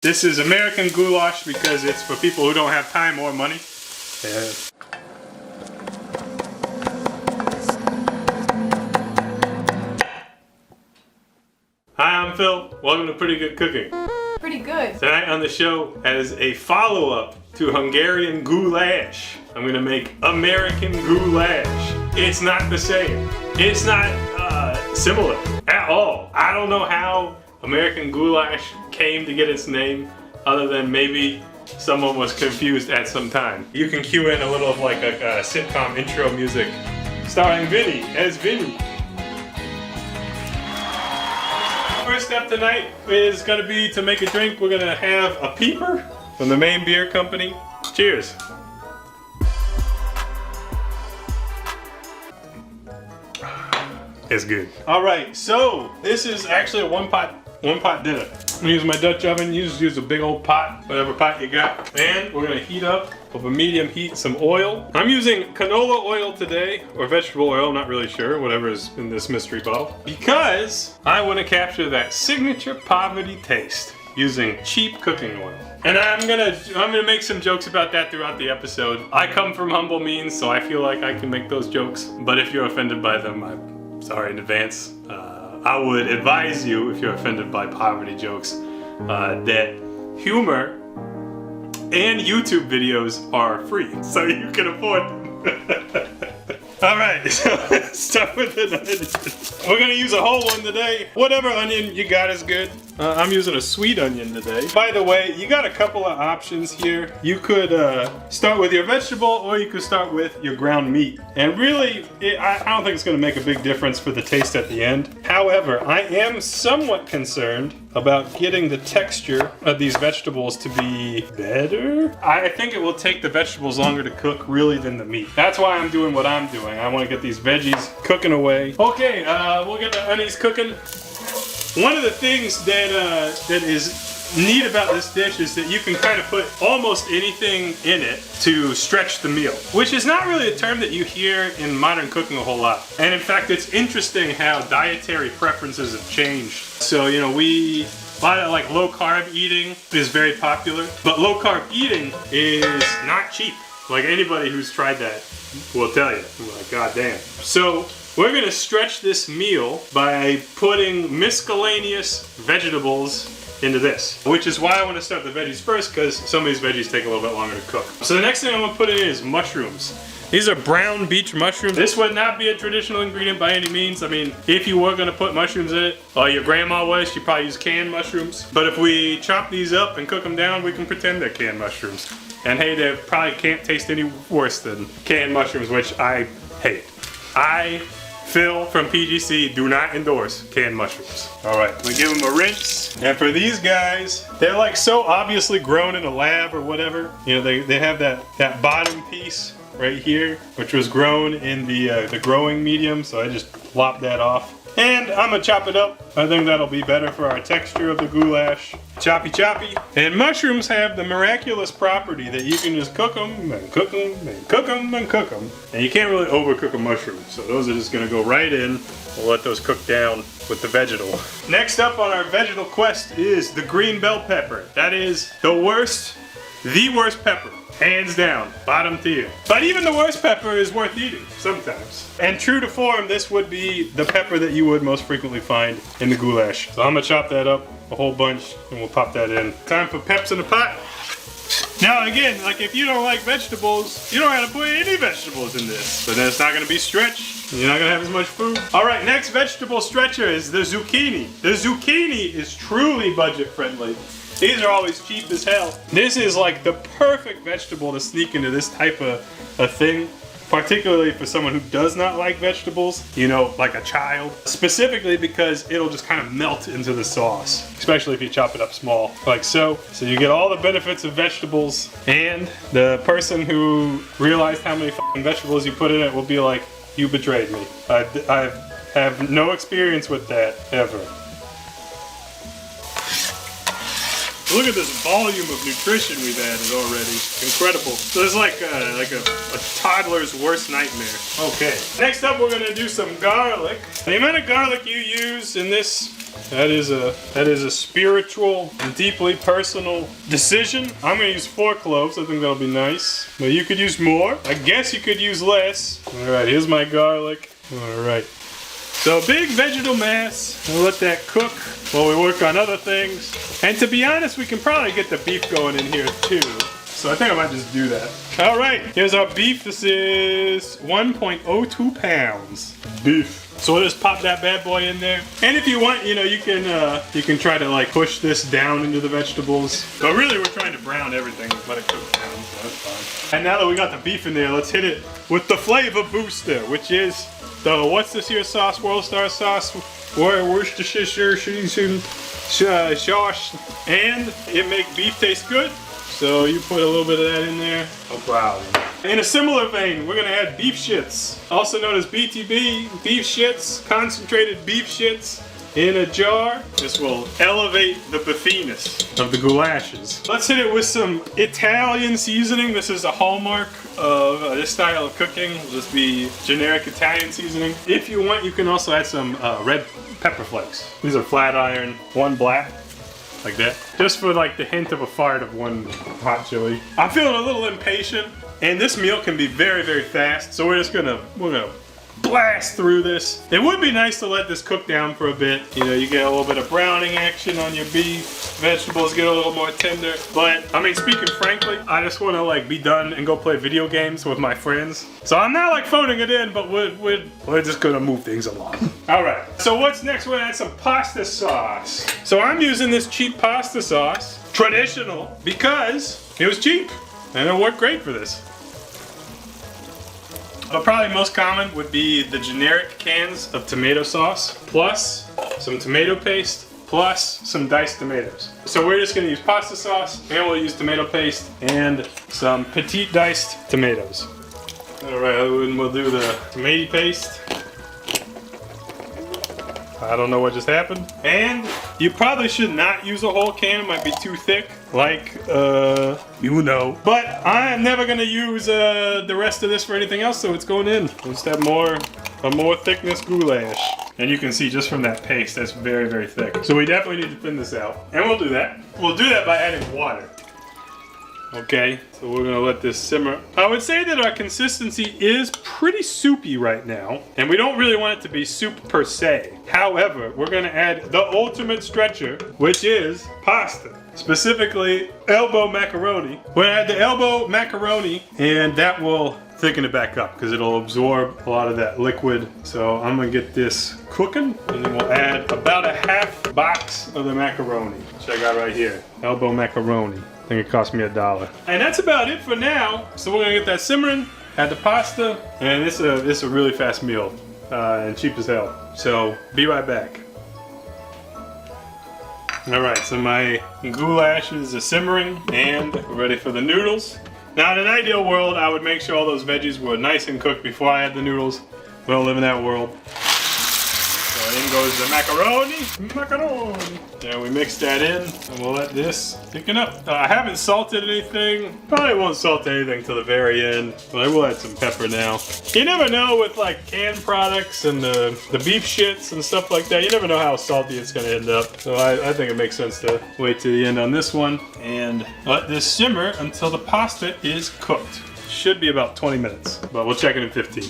This is American goulash because it's for people who don't have time or money. Yeah. Hi, I'm Phil. Welcome to Pretty Good Cooking. Pretty good. Tonight on the show, as a follow-up to Hungarian goulash, I'm gonna make American goulash. It's not the same. It's not similar at all. I don't know how American goulash came to get its name, other than maybe someone was confused at some time. You can cue in a little of like a sitcom intro music starring Vinny as Vinny. First step tonight is gonna be to make a drink. We're gonna have a peeper from the Maine Beer Company. Cheers. It's good. All right, so this is actually a one pot dinner. I'm gonna use my Dutch oven. You just use a big old pot, whatever pot you got. And we're gonna heat up over medium heat some oil. I'm using canola oil today, or vegetable oil, I'm not really sure, whatever is in this mystery bottle. Because I wanna capture that signature poverty taste using cheap cooking oil. And I'm gonna make some jokes about that throughout the episode. I come from humble means, so I feel like I can make those jokes. But if you're offended by them, I'm sorry in advance. I would advise you, if you're offended by poverty jokes, that humor and YouTube videos are free, so you can afford them. Alright, so let's start with an onion. We're gonna use a whole one today. Whatever onion you got is good. I'm using a sweet onion today. By the way, you got a couple of options here. You could start with your vegetable, or you could start with your ground meat. And really, I don't think it's gonna make a big difference for the taste at the end. However, I am somewhat concerned about getting the texture of these vegetables to be better. I think it will take the vegetables longer to cook really than the meat. That's why I'm doing what I'm doing. I want to get these veggies cooking away. Okay, we'll get the onions cooking. One of the things that is neat about this dish is that you can kind of put almost anything in it to stretch the meal, which is not really a term that you hear in modern cooking a whole lot. And in fact, it's interesting how dietary preferences have changed. So, you know, a lot of like low carb eating is very popular, but low carb eating is not cheap. Like anybody who's tried that will tell you. I'm like, God damn. So we're gonna stretch this meal by putting miscellaneous vegetables into this, which is why I want to start the veggies first, because some of these veggies take a little bit longer to cook. So the next thing I'm gonna put in is mushrooms. These are brown beach mushrooms. This would not be a traditional ingredient by any means. I mean, if you were gonna put mushrooms in it, or your grandma was, she'd probably use canned mushrooms. But if we chop these up and cook them down, we can pretend they're canned mushrooms. And hey, they probably can't taste any worse than canned mushrooms, which I hate. Phil from PGC do not endorse canned mushrooms. All right, we give them a rinse. And for these guys, they're like so obviously grown in a lab or whatever. You know, they have that bottom piece right here, which was grown in the growing medium. So I just lopped that off. And I'm gonna chop it up. I think that'll be better for our texture of the goulash. Choppy choppy. And mushrooms have the miraculous property that you can just cook them and cook them and cook them and cook them. And you can't really overcook a mushroom. So those are just gonna go right in. We'll let those cook down with the vegetable. Next up on our vegetable quest is the green bell pepper. That is the worst pepper. Hands down, bottom tier. But even the worst pepper is worth eating, sometimes. And true to form, this would be the pepper that you would most frequently find in the goulash. So I'm gonna chop that up a whole bunch and we'll pop that in. Time for peps in the pot. Now again, like if you don't like vegetables, you don't have to put any vegetables in this. So then it's not gonna be stretched. You're not gonna have as much food. All right, next vegetable stretcher is the zucchini. The zucchini is truly budget friendly. These are always cheap as hell. This is like the perfect vegetable to sneak into this type of a thing, particularly for someone who does not like vegetables, you know, like a child. Specifically because it'll just kind of melt into the sauce, especially if you chop it up small, like so. So you get all the benefits of vegetables, and the person who realized how many fucking vegetables you put in it will be like, you betrayed me. I have no experience with that, ever. Look at this volume of nutrition we've added already. Incredible. So it's like a toddler's worst nightmare. Okay. Next up, we're gonna do some garlic. The amount of garlic you use in this, that is a spiritual and deeply personal decision. I'm gonna use 4 cloves. I think that'll be nice. But you could use more. I guess you could use less. All right, here's my garlic. All right. So big vegetable mass. We'll let that cook while we work on other things. And to be honest, we can probably get the beef going in here too. So I think I might just do that. All right, here's our beef. This is 1.02 pounds beef. So we'll just pop that bad boy in there. And if you want, you know, you can try to like push this down into the vegetables. But really, we're trying to brown everything, let it cook down. So that's fine. And now that we got the beef in there, let's hit it with the flavor booster, which is the Worcestershire Sauce, Worcestershire Sauce, Worcestershire Sauce, and it makes beef taste good. So you put a little bit of that in there. No problem. In a similar vein, we're gonna add beef shits, also known as BTB, beef shits, concentrated beef shits in a jar. This will elevate the beefiness of the goulashes. Let's hit it with some Italian seasoning. This is a hallmark of this style of cooking. It'll just be generic Italian seasoning. If you want, you can also add some red pepper flakes. These are flat iron, 1 black, like that. Just for like the hint of a fart of 1 hot chili. I'm feeling a little impatient, and this meal can be very, very fast. So we're gonna blast through this. It would be nice to let this cook down for a bit. You know, you get a little bit of browning action on your beef. Vegetables get a little more tender. But, I mean, speaking frankly, I just want to like be done and go play video games with my friends. So I'm not like phoning it in, but we're just gonna move things along. All right, so what's next? We're gonna add some pasta sauce. So I'm using this cheap pasta sauce, traditional, because it was cheap and it worked great for this. But probably most common would be the generic cans of tomato sauce, plus some tomato paste, plus some diced tomatoes. So we're just gonna use pasta sauce, and we'll use tomato paste, and some Petite diced tomatoes. All right, and we'll do the tomato paste. I don't know what just happened. And you probably should not use a whole can, it might be too thick, like, you know. But I'm never gonna use the rest of this for anything else, so it's going in. We'll just have a more thickness goulash. And you can see just from that paste, that's very, very thick. So we definitely need to thin this out. And we'll do that. We'll do that by adding water. Okay, so we're gonna let this simmer. I would say that our consistency is pretty soupy right now, and we don't really want it to be soup per se. However, we're gonna add the ultimate stretcher, which is pasta. Specifically, elbow macaroni. We're gonna add the elbow macaroni, and that will thicken it back up because it'll absorb a lot of that liquid. So I'm gonna get this cooking, and then we'll add about a half box of the macaroni, which I got right here. Elbow macaroni. I think it cost me $1. And that's about it for now. So we're gonna get that simmering, add the pasta, and this is a really fast meal and cheap as hell. So be right back. All right, so my goulashes are simmering and we're ready for the noodles. Now in an ideal world, I would make sure all those veggies were nice and cooked before I add the noodles. We don't live in that world. So in goes the macaroni. And we mix that in, and we'll let this thicken up. I haven't salted anything. Probably won't salt anything till the very end, but I will add some pepper now. You never know with like canned products and the beef shits and stuff like that. You never know how salty it's gonna end up. So I think it makes sense to wait to the end on this one and let this simmer until the pasta is cooked. Should be about 20 minutes, but we'll check it in 15.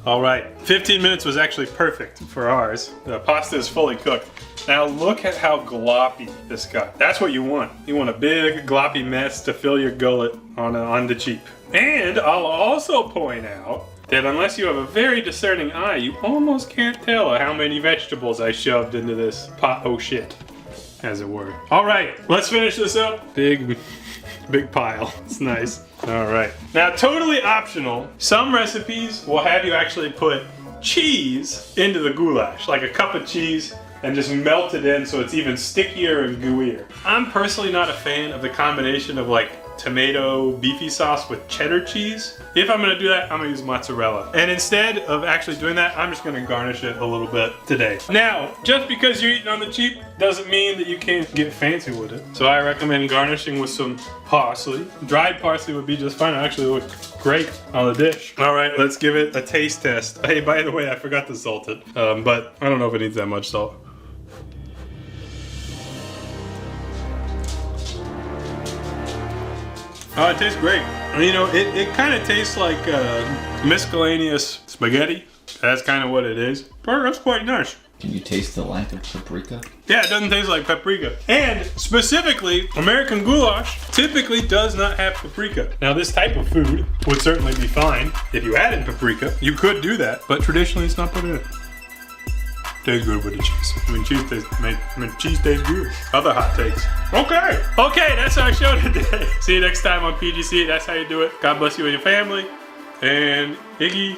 All right, 15 minutes was actually perfect for ours. The pasta is fully cooked. Now look at how gloppy this got. That's what you want. You want a big gloppy mess to fill your gullet on the cheap. And I'll also point out that unless you have a very discerning eye, you almost can't tell how many vegetables I shoved into this pot oh shit, as it were. All right, let's finish this up. Big pile, it's nice. All right, now totally optional, some recipes will have you actually put cheese into the goulash, like a cup of cheese, and just melt it in so it's even stickier and gooier. I'm personally not a fan of the combination of like tomato beefy sauce with cheddar cheese. If I'm gonna do that, I'm gonna use mozzarella. And instead of actually doing that, I'm just gonna garnish it a little bit today. Now, just because you're eating on the cheap doesn't mean that you can't get fancy with it. So I recommend garnishing with some parsley. Dried parsley would be just fine. It actually looks great on the dish. All right, let's give it a taste test. Hey, by the way, I forgot to salt it, but I don't know if it needs that much salt. Oh, it tastes great. You know, it kind of tastes like miscellaneous spaghetti. That's kind of what it is. But that's quite nice. Can you taste the lack of paprika? Yeah, it doesn't taste like paprika. And specifically, American goulash typically does not have paprika. Now, this type of food would certainly be fine if you added paprika. You could do that, but traditionally it's not put in it. Tastes good with the cheese. Cheese tastes good. Other hot takes. Okay, that's our show today. See you next time on PGC. That's how you do it. God bless you and your family. And Iggy.